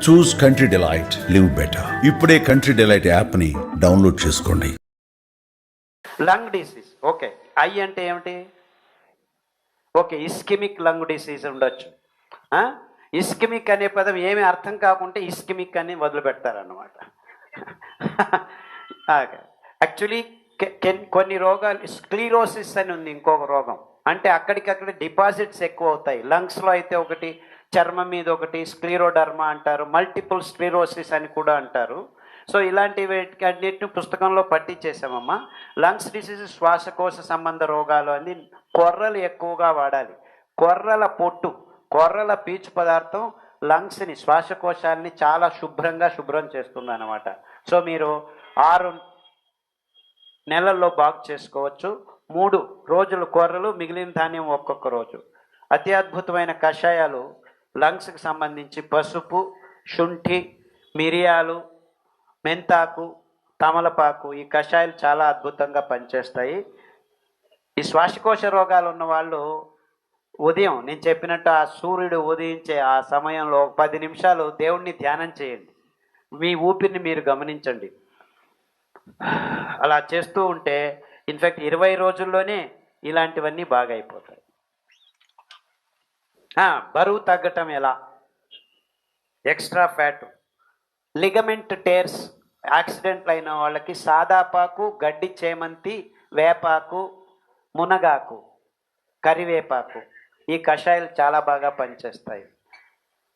చూస్ country delight, live better. ఇప్పుడే country delight యాప్ని download చేసుకోండి. Lung disease, okay. ఐ అంటే ఏమిటి? ఓకే, ఇస్కిమిక్ లంగ్ డిసీజ్ ఉండొచ్చు. ఇస్కిమిక్ అనే పదం ఏమి అర్థం కాకుంటే ఇస్కిమిక్ అని వదిలిపెడతారన్నమాట. యాక్చువల్లీ కొన్ని రోగాలు, స్క్లీరోసిస్ అని ఉంది ఇంకొక రోగం. అంటే అక్కడికక్కడ డిపాజిట్స్ ఎక్కువ అవుతాయి. లంగ్స్లో అయితే ఒకటి, చర్మం మీద ఒకటి, స్క్లీరోడర్మా అంటారు, మల్టిపుల్ స్క్లీరోసిస్ అని కూడా అంటారు. సో ఇలాంటి వీటికి అన్నిటిని పుస్తకంలో పట్టించేసామమ్మా. లంగ్స్ డిసీజ్ శ్వాసకోశ సంబంధ రోగాలు అని కొర్రలు ఎక్కువగా వాడాలి. కొర్రల పొట్టు, కొర్రల పీచు పదార్థం లంగ్స్ని, శ్వాసకోశాలని చాలా శుభ్రం చేస్తుంది అన్నమాట. సో మీరు 6 నెలల్లో బాగు చేసుకోవచ్చు. 3 రోజులు కొర్రలు, మిగిలిన ధాన్యం ఒక్కొక్క రోజు. అతి అద్భుతమైన కషాయాలు లంగ్స్కి సంబంధించి పసుపు, శుంఠి, మిరియాలు, మెంతాకు, తమలపాకు, ఈ కషాయాలు చాలా అద్భుతంగా పనిచేస్తాయి. ఈ శ్వాసకోశ రోగాలు ఉన్న వాళ్ళు ఉదయం నేను చెప్పినట్టు ఆ సూర్యుడు ఉదయించే ఆ సమయంలో 10 నిమిషాలు దేవుణ్ణి ధ్యానం చేయండి. మీ ఊపిరిని మీరు గమనించండి. అలా చేస్తూ ఉంటే ఇన్ఫ్యాక్ట్ 20 రోజుల్లోనే ఇలాంటివన్నీ బాగా అయిపోతాయి. బరువు తగ్గటం ఎలా? ఎక్స్ట్రా ఫ్యాట్, లిగమెంట్ టేర్స్, యాక్సిడెంట్లు అయిన వాళ్ళకి సాదాపాకు, గడ్డి చేమంతి, వేపాకు, మునగాకు, కరివేపాకు, ఈ కషాయాలు చాలా బాగా పనిచేస్తాయి.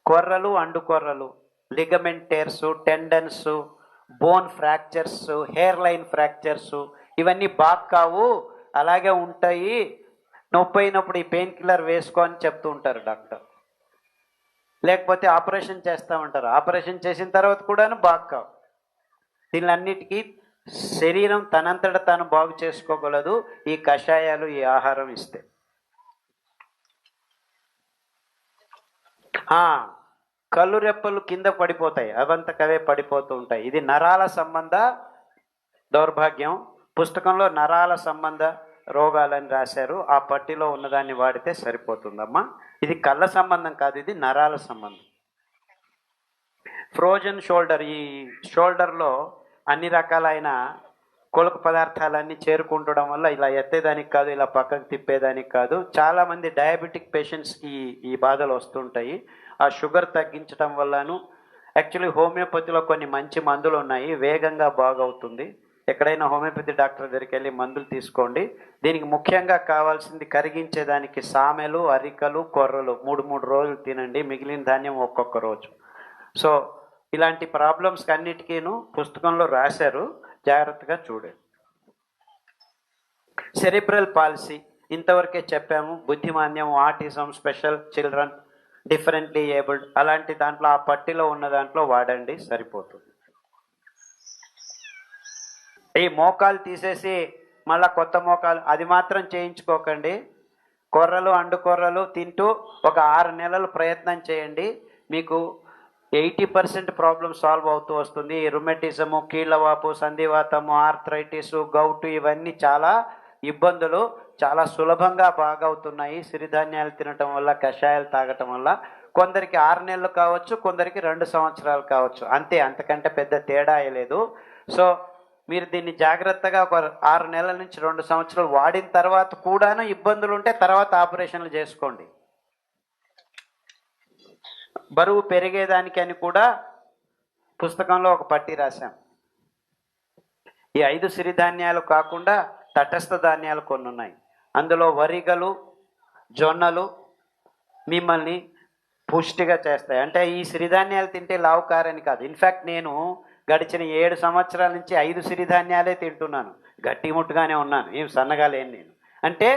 కొర్రలు, అండుకొర్రలు, ligament tears, tendons, bone fractures, hair line fractures, ఇవన్నీ బాగా కావు, అలాగే ఉంటాయి, నొప్పి అయినప్పుడు ఈ పెయిన్ కిల్లర్ వేసుకో అని చెప్తూ ఉంటారు డాక్టర్. లేకపోతే ఆపరేషన్ చేస్తామంటారు, ఆపరేషన్ చేసిన తర్వాత కూడాను బాగా కావు. దీనిలన్నిటికీ శరీరం తనంతట తాను బాగు చేసుకోగలదు ఈ కషాయాలు, ఈ ఆహారం ఇస్తే. కళ్ళు రెప్పలు కింద పడిపోతాయి, అవంతకవే పడిపోతూ ఉంటాయి. ఇది నరాల సంబంధ దౌర్భాగ్యం. పుస్తకంలో నరాల సంబంధ రోగాలని రాశారు. ఆ పట్టిలో ఉన్నదాన్ని వాడితే సరిపోతుందమ్మా. ఇది కళ్ళ సంబంధం కాదు, ఇది నరాల సంబంధం. ఫ్రోజన్ షోల్డర్, ఈ షోల్డర్లో అన్ని రకాలైన కొలుకు పదార్థాలన్నీ చేరుకుంటడం వల్ల ఇలా ఎత్తేదానికి కాదు, ఇలా పక్కకు తిప్పేదానికి కాదు. చాలామంది డయాబెటిక్ పేషెంట్స్కి ఈ బాధలు వస్తుంటాయి. ఆ షుగర్ తగ్గించడం వల్లను, యాక్చువల్లీ హోమియోపతిలో కొన్ని మంచి మందులు ఉన్నాయి, వేగంగా బాగవుతుంది. ఎక్కడైనా హోమియోపతి డాక్టర్ దగ్గరికి వెళ్ళి మందులు తీసుకోండి. దీనికి ముఖ్యంగా కావాల్సింది కరిగించేదానికి సామెలు, అరికలు, కొర్రలు 3 రోజులు తినండి, మిగిలిన ధాన్యం ఒక్కొక్క రోజు. సో ఇలాంటి ప్రాబ్లమ్స్కి అన్నిటికీను పుస్తకంలో రాశారు, జాగ్రత్తగా చూడండి. సెరిబ్రల్ పాలసీ ఇంతవరకే చెప్పాము. బుద్ధిమాంద్యం, autism, special children, differently abled, అలాంటి దాంట్లో ఆ పట్టిలో ఉన్న దాంట్లో వాడండి, సరిపోతుంది. ఈ మోకాలు తీసేసి మళ్ళీ కొత్త మోకాలు అది మాత్రం చేయించుకోకండి. కొర్రలు, అండుకొర్రలు తింటూ ఒక 6 నెలలు ప్రయత్నం చేయండి. మీకు 80% ప్రాబ్లం సాల్వ్ అవుతూ వస్తుంది. రుమెటిజము, కీళ్ళవాపు, సంధివాతము, ఆర్థరైటిస్, గౌటు, ఇవన్నీ చాలా ఇబ్బందులు చాలా సులభంగా బాగవుతున్నాయి సిరిధాన్యాలు తినటం వల్ల, కషాయాలు తాగటం వల్ల. కొందరికి 6 నెలలు కావచ్చు, కొందరికి 2 సంవత్సరాలు కావచ్చు, అంతే, అంతకంటే పెద్ద తేడా లేదు. సో మీరు దీన్ని జాగ్రత్తగా ఒక 6 నెలల నుంచి 2 సంవత్సరాలు వాడిన తర్వాత కూడాను ఇబ్బందులు ఉంటే తర్వాత ఆపరేషన్లు చేసుకోండి. బరువు పెరిగేదానికి అని కూడా పుస్తకంలో ఒక పట్టి రాశాం. ఈ 5 సిరిధాన్యాలు కాకుండా తటస్థ ధాన్యాలు కొన్ని ఉన్నాయి. అందులో వరిగలు, జొన్నలు మిమ్మల్ని పుష్టిగా చేస్తాయి. అంటే ఈ సిరిధాన్యాలు తింటే లావుకారని కాదు. ఇన్ఫ్యాక్ట్ నేను గడిచిన 7 సంవత్సరాల నుంచి 5 సిరిధాన్యాలే తింటున్నాను, గట్టిముట్టుగానే ఉన్నాను, ఏం సన్నగా లేను నేను. అంటే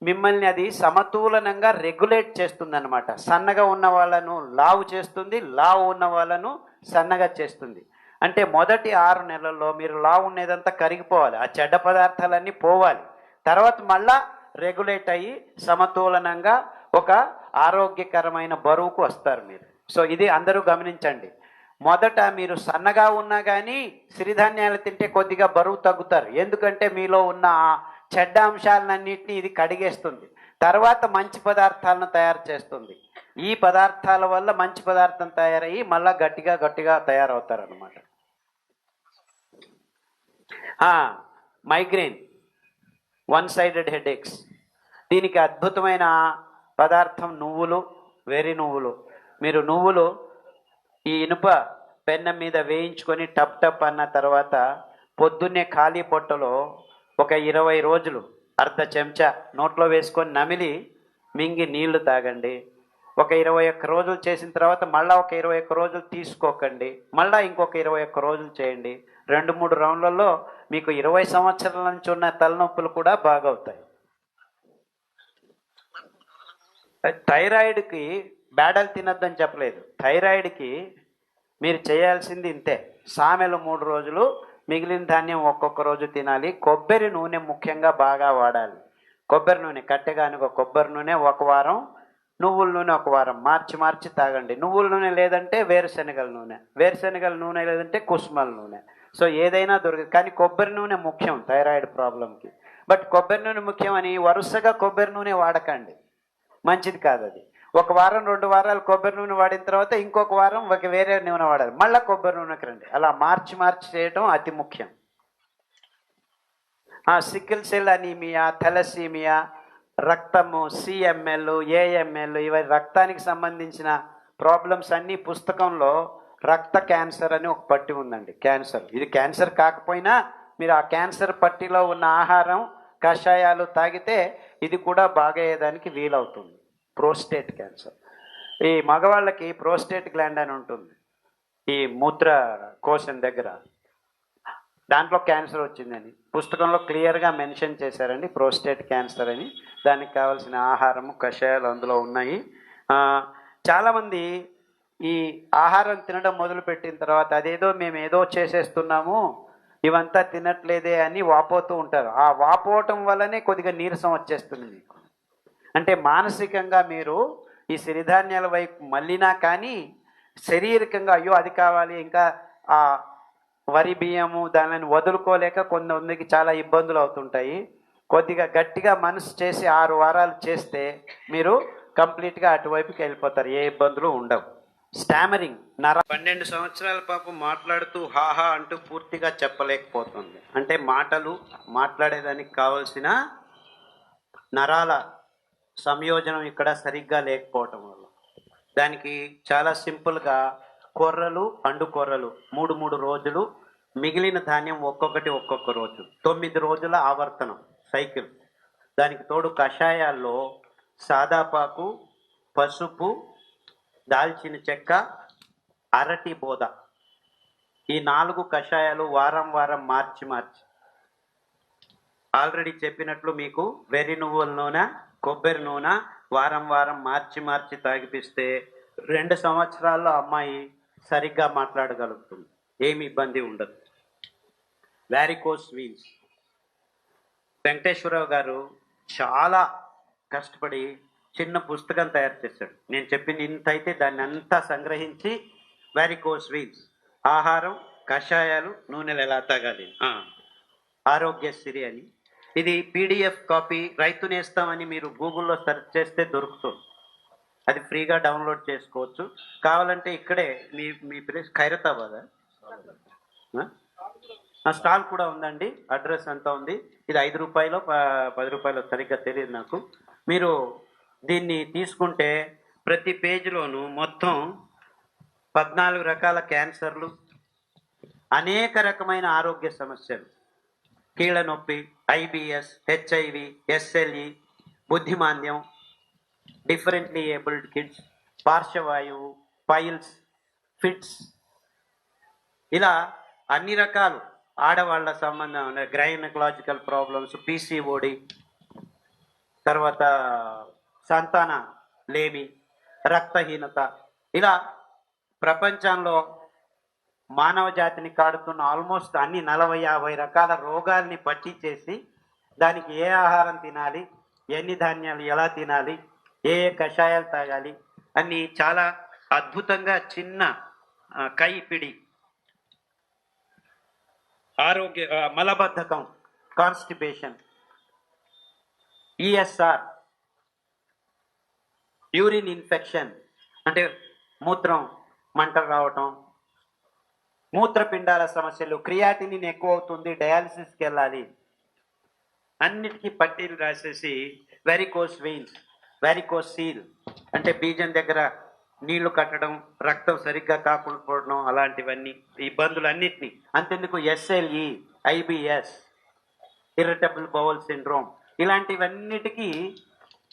మిమ్మల్ని అది సమతులనంగా రెగ్యులేట్ చేస్తుంది అన్నమాట. సన్నగా ఉన్న వాళ్ళను లావు చేస్తుంది, లావు ఉన్న వాళ్ళను సన్నగా చేస్తుంది. అంటే మొదటి 6 నెలల్లో మీరు లావు ఉండేదంతా కరిగిపోవాలి, ఆ చెడ్డ పదార్థాలన్నీ పోవాలి. తర్వాత మళ్ళా రెగ్యులేట్ అయ్యి సమతులనంగా ఒక ఆరోగ్యకరమైన బరువుకు వస్తారు మీరు. సో ఇది అందరూ గమనించండి. మొదట మీరు సన్నగా ఉన్నా కానీ సిరిధాన్యాలు తింటే కొద్దిగా బరువు తగ్గుతారు, ఎందుకంటే మీలో ఉన్న చెడ్డ అంశాలన్నింటినీ ఇది కడిగేస్తుంది. తర్వాత మంచి పదార్థాలను తయారు చేస్తుంది. ఈ పదార్థాల వల్ల మంచి పదార్థం తయారయ్యి మళ్ళా గట్టిగా తయారవుతారనమాట. మైగ్రేన్, వన్ సైడెడ్ హెడేక్స్, దీనికి అద్భుతమైన పదార్థం నువ్వులు, వెర్రి నువ్వులు. మీరు నువ్వులు ఈ ఇనుప పెన్నం మీద వేయించుకొని టప్ అన్న తర్వాత పొద్దున్నే ఖాళీ పొట్టలో ఒక 20 రోజులు అర్ధ చెంచా నోట్లో వేసుకొని నమిలి మింగి నీళ్లు తాగండి. ఒక 21 రోజులు చేసిన తర్వాత మళ్ళీ ఒక 21 రోజులు తీసుకోకండి, మళ్ళీ ఇంకొక 21 రోజులు చేయండి. 2-3 రౌండ్లలో మీకు 20 సంవత్సరాల నుంచి ఉన్న తలనొప్పులు కూడా బాగవుతాయి. థైరాయిడ్కి బేడలు తినొద్దని చెప్పలేదు. థైరాయిడ్కి మీరు చేయాల్సింది ఇంతే. సామెలు 3 రోజులు, మిగిలిన ధాన్యం ఒక్కొక్క రోజు తినాలి. కొబ్బరి నూనె ముఖ్యంగా బాగా వాడాలి. కొబ్బరి నూనె కట్టెగానుక కొబ్బరి నూనె 1 వారం, నువ్వుల నూనె 1 వారం, మార్చి తాగండి. నువ్వుల నూనె లేదంటే వేరుశనగల నూనె, వేరుశనగల నూనె లేదంటే కుసుమల నూనె. సో ఏదైనా దొరుకుతుంది, కానీ కొబ్బరి నూనె ముఖ్యం థైరాయిడ్ ప్రాబ్లంకి. బట్ కొబ్బరి నూనె ముఖ్యం అని వరుసగా కొబ్బరి నూనె వాడకండి, మంచిది కాదు అది. 1 వారం 2 వారాలు కొబ్బరి నూనె వాడిన తర్వాత ఇంకొక వారం వేరే నూనె వాడాలి, మళ్ళీ కొబ్బరి నూనెకి రండి. అలా మార్చి చేయడం అతి ముఖ్యం. సికిల్ సెల్ అనీమియా, థెలసీమియా, రక్తము, సిఎంఎల్, ఏఎంఎల్, ఇవి రక్తానికి సంబంధించిన ప్రాబ్లమ్స్ అన్నీ పుస్తకంలో రక్త క్యాన్సర్ అని ఒక పట్టి ఉందండి. క్యాన్సర్, ఇది క్యాన్సర్ కాకపోయినా మీరు ఆ క్యాన్సర్ పట్టిలో ఉన్న ఆహారం, కషాయాలు తాగితే ఇది కూడా బాగయ్యేదానికి వీలవుతుంది. ప్రోస్టేట్ క్యాన్సర్, ఈ మగవాళ్ళకి ప్రోస్టేట్ గ్లాండ్ అని ఉంటుంది ఈ మూత్ర కోశం దగ్గర, దాంట్లో క్యాన్సర్ వచ్చిందని పుస్తకంలో క్లియర్గా మెన్షన్ చేశారండి, ప్రోస్టేట్ క్యాన్సర్ అని. దానికి కావాల్సిన ఆహారము, కషాయాలు అందులో ఉన్నాయి. చాలామంది ఈ ఆహారం తినడం మొదలుపెట్టిన తర్వాత అదేదో మేము ఏదో చేసేస్తున్నాము, ఇవంతా తినట్లేదే అని వాపోతూ ఉంటారు. ఆ వాపోవటం వల్లనే కొద్దిగా నీరసం వచ్చేస్తుంది మీకు. అంటే మానసికంగా మీరు ఈ సిరిధాన్యాల వైపు మళ్ళినా కానీ శారీరకంగా అయ్యో అది కావాలి, ఇంకా ఆ వరి బియ్యము దానిని వదులుకోలేక కొంతమందికి చాలా ఇబ్బందులు అవుతుంటాయి. కొద్దిగా గట్టిగా మనసు చేసి 6 వారాలు చేస్తే మీరు కంప్లీట్గా అటువైపుకి వెళ్ళిపోతారు, ఏ ఇబ్బందులు ఉండవు. స్టామరింగ్, 12 సంవత్సరాల పాపం మాట్లాడుతూ హాహా అంటూ పూర్తిగా చెప్పలేకపోతుంది. అంటే మాట్లాడేదానికి కావలసిన నరాల సంయోజనం ఇక్కడ సరిగ్గా లేకపోవటం వల్ల. దానికి చాలా సింపుల్గా కొర్రలు, అండు కొర్రలు 3 రోజులు, మిగిలిన ధాన్యం ఒక్కొక్క రోజు, 9 రోజుల ఆవర్తనం సైకిల్. దానికి తోడు కషాయాల్లో సాదాపాకు, పసుపు, దాల్చిన చెక్క, అరటి బోద, ఈ 4 కషాయాలు వారం మార్చి ఆల్రెడీ చెప్పినట్లు మీకు వెర్రి నువ్వుల నూనె, కొబ్బరి నూనె వారం మార్చి తాగిపిస్తే 2 సంవత్సరాల్లో అమ్మాయి సరిగ్గా మాట్లాడగలుగుతుంది, ఏమి ఇబ్బంది ఉండదు. వారికోస్ వీన్స్, వెంకటేశ్వరరావు గారు చాలా కష్టపడి చిన్న పుస్తకం తయారు చేశాడు. నేను చెప్పింది ఇంత అయితే దాన్ని అంతా సంగ్రహించి వారికోస్ వీన్స్, ఆహారం, కషాయాలు, నూనెలు ఎలా తాగాలి, ఆరోగ్యశ్రీ అని. ఇది పీడిఎఫ్ కాపీ రైతు నేస్తామని మీరు గూగుల్లో సెర్చ్ చేస్తే దొరుకుతుంది, అది ఫ్రీగా డౌన్లోడ్ చేసుకోవచ్చు. కావాలంటే ఇక్కడే మీ ప్లేస్ ఖైరతాబాద్, స్టాల్ కూడా ఉందండి, అడ్రస్ అంతా ఉంది. ఇది 5 రూపాయలు 10 రూపాయలు సరిగ్గా తెలియదు నాకు. మీరు దీన్ని తీసుకుంటే ప్రతి పేజీలోనూ మొత్తం 14 రకాల క్యాన్సర్లు, అనేక రకమైన ఆరోగ్య సమస్యలు, కీళ్ళ నొప్పి, ఐబిఎస్, హెచ్ఐవి, ఎస్ఎల్ఈ, బుద్ధిమాంద్యం, డిఫరెంట్లీ ఏబుల్డ్ కిడ్స్, పార్శ్వవాయువు, పైల్స్, ఫిట్స్, ఇలా అన్ని రకాలు ఆడవాళ్ళ సంబంధం గైనకలాజికల్ ప్రాబ్లమ్స్, పీసీఓడి, తర్వాత సంతాన లేమి, రక్తహీనత, ఇలా ప్రపంచంలో మానవ జాతిని కాడుతున్న ఆల్మోస్ట్ అన్ని 40-50 రకాల రోగాల్ని పట్టి చేసి దానికి ఏ ఆహారం తినాలి, ఎన్ని ధాన్యాలు ఎలా తినాలి, ఏ కషాయాలు తాగాలి అన్ని చాలా అద్భుతంగా చిన్న కైపిడి. ఆరోగ్య మలబద్ధకం, కాన్స్టిపేషన్, ఈఎస్ఆర్, యూరిన్ ఇన్ఫెక్షన్, అంటే మూత్రం మంటలు రావటం, మూత్రపిండాల సమస్యలు, క్రియాటినిన్ ఎక్కువ అవుతుంది, డయాలసిస్కి వెళ్ళాలి, అన్నిటికీ పట్టీలు రాసేసి వెరికోస్ వెయిన్స్, వెరికోస్ సీల్ అంటే బీజం దగ్గర నీళ్లు కట్టడం, రక్తం సరిగ్గా కాకుండా పోవడం, అలాంటివన్నీ ఇబ్బందులు అన్నిటినీ. అంతెందుకు ఎస్ఎల్ఈ, ఐబిఎస్, ఇర్రిటబుల్ బౌల్ సిండ్రోమ్, ఇలాంటివన్నిటికీ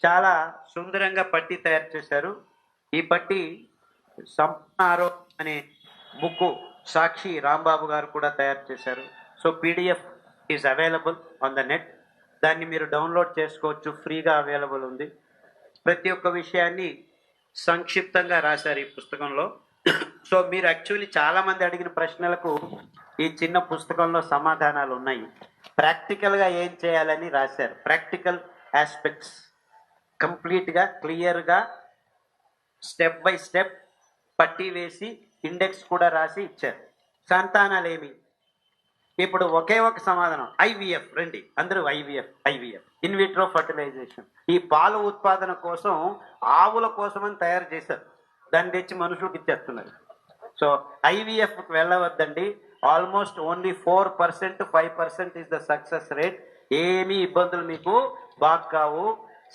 చాలా సుందరంగా పట్టి తయారు చేశారు. ఈ పట్టి సంపూర్ణ ఆరోగ్యం అనే బుక్ సాక్షి రాంబాబు గారు కూడా తయారు చేశారు. So PDF is available on the net. దాన్ని మీరు డౌన్లోడ్ చేసుకోవచ్చు, ఫ్రీగా అవైలబుల్ ఉంది. ప్రతి ఒక్క విషయాన్ని సంక్షిప్తంగా రాశారు ఈ పుస్తకంలో. సో మీరు యాక్చువల్లీ చాలామంది అడిగిన ప్రశ్నలకు ఈ చిన్న పుస్తకంలో సమాధానాలు ఉన్నాయి. ప్రాక్టికల్గా ఏం చేయాలని రాశారు, ప్రాక్టికల్ ఆస్పెక్ట్స్ కంప్లీట్గా క్లియర్గా స్టెప్ బై స్టెప్ పట్టి వేసి ఇండెక్స్ కూడా రాసి ఇచ్చారు. సంతానాలేమి, ఇప్పుడు ఒకే ఒక సమాధానం ఐవీఎఫ్. రండి అందరూ ఐవీఎఫ్ ఇన్విట్రో ఫర్టిలైజేషన్. ఈ పాల ఉత్పాదన కోసం ఆవుల కోసమని తయారు చేశారు, దాన్ని తెచ్చి మనుషులకు ఇచ్చేస్తున్నారు. సో ఐవీఎఫ్కి వెళ్ళవద్దండి. Almost only 4%, 5% is the success rate. ఏమీ ఇబ్బందులు మీకు బాగా కావు.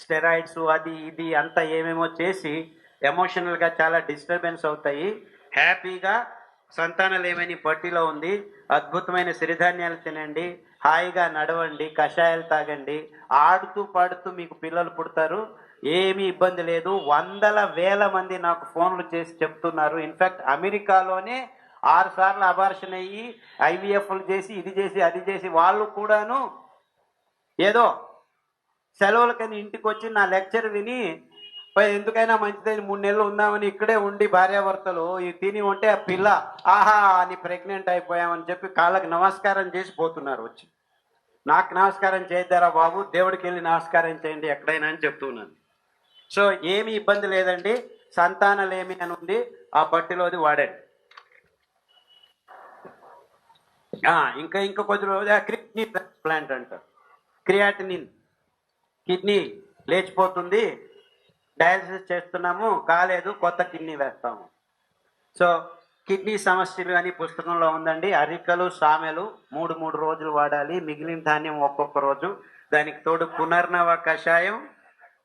స్టెరాయిడ్స్ అది ఇది అంతా ఏమేమో చేసి ఎమోషనల్గా చాలా డిస్టర్బెన్స్ అవుతాయి. హ్యాపీగా సంతానాలు ఏమని పట్టిలో ఉంది. అద్భుతమైన సిరిధాన్యాలు తినండి, హాయిగా నడవండి, కషాయాలు తాగండి, ఆడుతూ పాడుతూ మీకు పిల్లలు పుడతారు. ఏమీ ఇబ్బంది లేదు. వందల వేల మంది నాకు ఫోన్లు చేసి చెప్తున్నారు. ఇన్ఫ్యాక్ట్ అమెరికాలోనే 6 సార్లు అబార్షన్ అయ్యి ఐవీఎఫ్లు చేసి ఇది చేసి అది చేసి వాళ్ళు కూడాను ఏదో సెలవులకని ఇంటికి వచ్చి నా లెక్చర్ విని ఎందుకైనా మంచిదని 3 నెలలు ఉందామని ఇక్కడే ఉండి భార్యాభర్తలు ఈ తిని ఉంటే ఆ పిల్ల ఆహా అని ప్రెగ్నెంట్ అయిపోయామని చెప్పి కాళ్ళకి నమస్కారం చేసి పోతున్నారు. వచ్చి నాకు నమస్కారం చేద్దారా బాబు, దేవుడికి వెళ్ళి నమస్కారం చేయండి ఎక్కడైనా అని చెప్తున్నాను. సో ఏమీ ఇబ్బంది లేదండి. సంతానాలేమి అని ఉంది, ఆ పట్టిలోది వాడండి. ఇంకా కొద్ది రోజు కిడ్నీ ట్రాన్స్ప్లాంట్ అంటారు. క్రియాటినిన్, కిడ్నీ లేచిపోతుంది, డయాలసిస్ చేస్తున్నాము, కాలేదు, కొత్త కిడ్నీ వేస్తాము. సో కిడ్నీ సమస్యలు అని పుస్తకంలో ఉందండి. అరికలు సామెలు 3 రోజులు వాడాలి, మిగిలిన ధాన్యం ఒక్కొక్క రోజు. దానికి తోడు పునర్నవ కషాయం,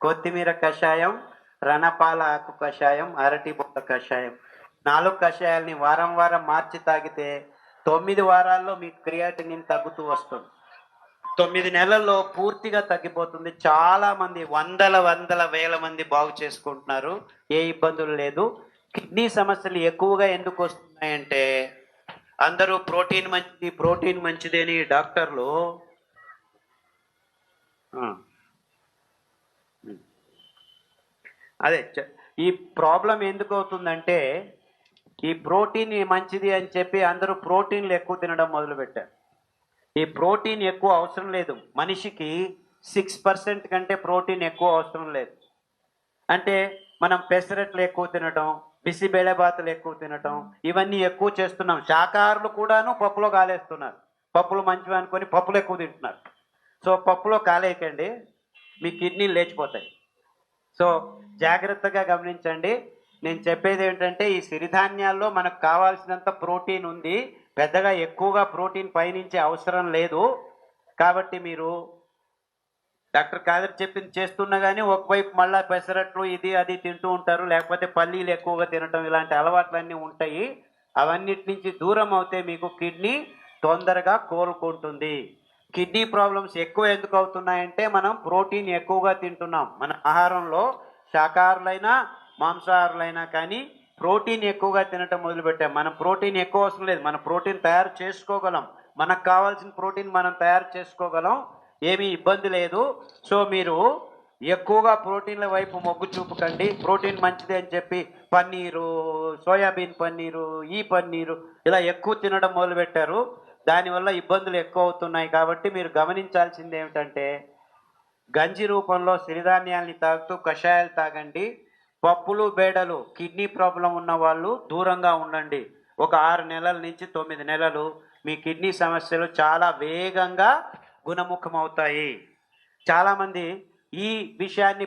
కొత్తిమీర కషాయం, రణపాల ఆకు కషాయం, అరటి బొక్క కషాయం, 4 కషాయాలని వారం మార్చి తాగితే 9 వారాల్లో మీకు క్రియాటినిన్ తగ్గుతూ వస్తుంది. 9 నెలల్లో పూర్తిగా తగ్గిపోతుంది. చాలా మంది వందల వేల మంది బాగు చేసుకుంటున్నారు, ఏ ఇబ్బందులు లేదు. కిడ్నీ సమస్యలు ఎక్కువగా ఎందుకు వస్తున్నాయంటే అందరూ ప్రోటీన్ మంచిది అని డాక్టర్లు అదే ఈ ప్రాబ్లం ఎందుకు అవుతుందంటే ఈ ప్రోటీన్ మంచిది అని చెప్పి అందరూ ప్రోటీన్లు ఎక్కువ తినడం మొదలుపెట్టారు. ఈ ప్రోటీన్ ఎక్కువ అవసరం లేదు మనిషికి. 6% కంటే ప్రోటీన్ ఎక్కువ అవసరం లేదు. అంటే మనం పెసరట్లు ఎక్కువ తినటం, బిసిబేళబాతులు ఎక్కువ తినటం, ఇవన్నీ ఎక్కువ చేస్తున్నాం. శాకాహారులు కూడాను పప్పులో కాలేస్తున్నారు. పప్పులు మంచివి అనుకొని పప్పులు ఎక్కువ తింటున్నారు. సో పప్పులో కాలేయకండి, మీ కిడ్నీలు లేచిపోతాయి. సో జాగ్రత్తగా గమనించండి. నేను చెప్పేది ఏంటంటే ఈ సిరిధాన్యాల్లో మనకు కావాల్సినంత ప్రోటీన్ ఉంది, పెద్దగా ఎక్కువగా ప్రోటీన్ పైనుంచి అవసరం లేదు. కాబట్టి మీరు డాక్టర్ కాదర్ చెప్పింది చేస్తున్నా కానీ ఒకవైపు మళ్ళీ పెసరట్లు ఇది అది తింటూ ఉంటారు, లేకపోతే పల్లీలు ఎక్కువగా తినటం, ఇలాంటి అలవాట్లన్నీ ఉంటాయి. అవన్నిటి నుంచి దూరం అవుతే మీకు కిడ్నీ తొందరగా కోలుకుంటుంది. కిడ్నీ ప్రాబ్లమ్స్ ఎక్కువ ఎందుకు అవుతున్నాయంటే మనం ప్రోటీన్ ఎక్కువగా తింటున్నాం. మన ఆహారంలో శాకాహారులైనా మాంసాహారులైనా కానీ ప్రోటీన్ ఎక్కువగా తినటం మొదలుపెట్టాం. మనం ప్రోటీన్ ఎక్కువ అవసరం లేదు, మన ప్రోటీన్ తయారు చేసుకోగలం. మనకు కావాల్సిన ప్రోటీన్ మనం తయారు చేసుకోగలం, ఏమీ ఇబ్బంది లేదు. సో మీరు ఎక్కువగా ప్రోటీన్ల వైపు మొగ్గు చూపకండి. ప్రోటీన్ మంచిది అని చెప్పి పన్నీరు, సోయాబీన్ పన్నీరు, ఈ పన్నీరు ఇలా ఎక్కువ తినడం మొదలుపెట్టారు. దానివల్ల ఇబ్బందులు ఎక్కువ అవుతున్నాయి. కాబట్టి మీరు గమనించాల్సింది ఏమిటంటే గంజి రూపంలో సిరిధాన్యాల్ని తాగుతూ కషాయాలు తాగండి. పప్పులు బేడలు కిడ్నీ ప్రాబ్లం ఉన్న వాళ్ళు దూరంగా ఉండండి. ఒక 6 నెలల నుంచి 9 నెలలు మీ కిడ్నీ సమస్యలు చాలా వేగంగా గుణముఖమవుతాయి. చాలామంది ఈ విషయాన్ని